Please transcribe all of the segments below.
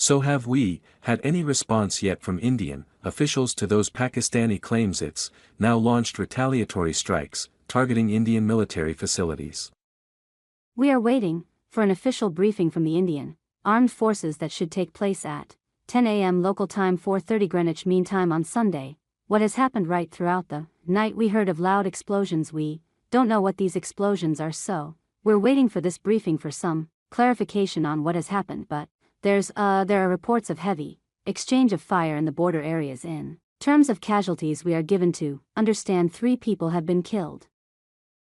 So have we had any response yet from Indian officials to those Pakistani claims it's now launched retaliatory strikes, targeting Indian military facilities? We are waiting for an official briefing from the Indian armed forces that should take place at 10 a.m. local time, 4:30 Greenwich Mean Time on Sunday. What has happened right throughout the night? We heard of loud explosions. We don't know what these explosions are, so we're waiting for this briefing for some clarification on what has happened, but there are reports of heavy exchange of fire in the border areas. In terms of casualties, we are given to understand 3 people have been killed,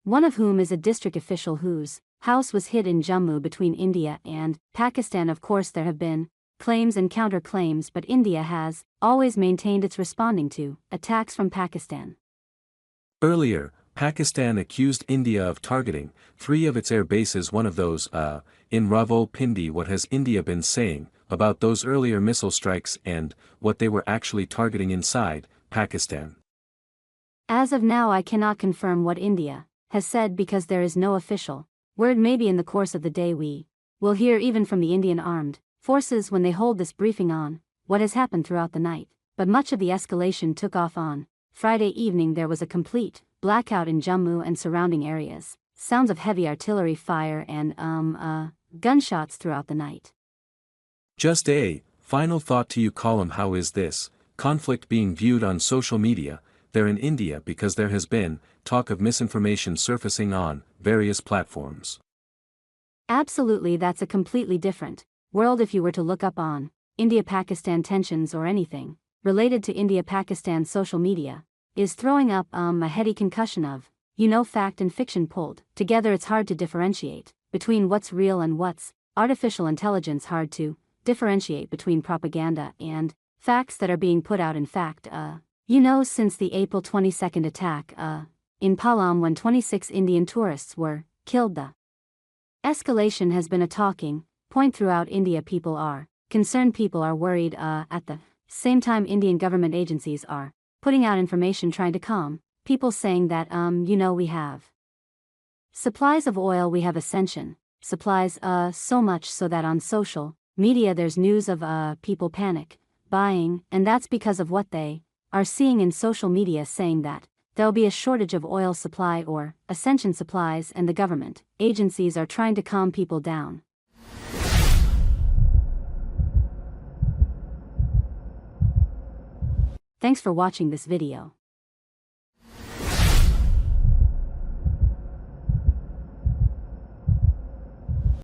one of whom is a district official whose house was hit in Jammu between India and Pakistan. Of course, there have been claims and counterclaims, but India has always maintained it's responding to attacks from Pakistan. Earlier, Pakistan accused India of targeting 3 of its air bases, one of those, in Rawalpindi. What has India been saying about those earlier missile strikes and what they were actually targeting inside Pakistan? As of now, I cannot confirm what India has said because there is no official word. Maybe in the course of the day we will hear even from the Indian armed forces when they hold this briefing on what has happened throughout the night. But much of the escalation took off on Friday evening. There was a complete blackout in Jammu and surrounding areas, sounds of heavy artillery fire and gunshots throughout the night. Just a final thought to you, column. How is this conflict being viewed on social media there in India, because there has been talk of misinformation surfacing on various platforms? Absolutely, that's a completely different world. If you were to look up on India-Pakistan tensions or anything related to India-Pakistan, social media is throwing up a heady concussion of, fact and fiction pulled together. It's hard to differentiate between what's real and what's artificial intelligence, hard to differentiate between propaganda and facts that are being put out. In fact, since the April 22nd attack in Palam, when 26 Indian tourists were killed, the escalation has been a talking point throughout India. People are concerned, people are worried. At the same time, Indian government agencies are putting out information trying to calm people, saying that, we have supplies of oil, we have ascension supplies, so much so that on social media there's news of people panic buying, and that's because of what they are seeing in social media, saying that there'll be a shortage of oil supply or ascension supplies, and the government agencies are trying to calm people down. Thanks for watching this video.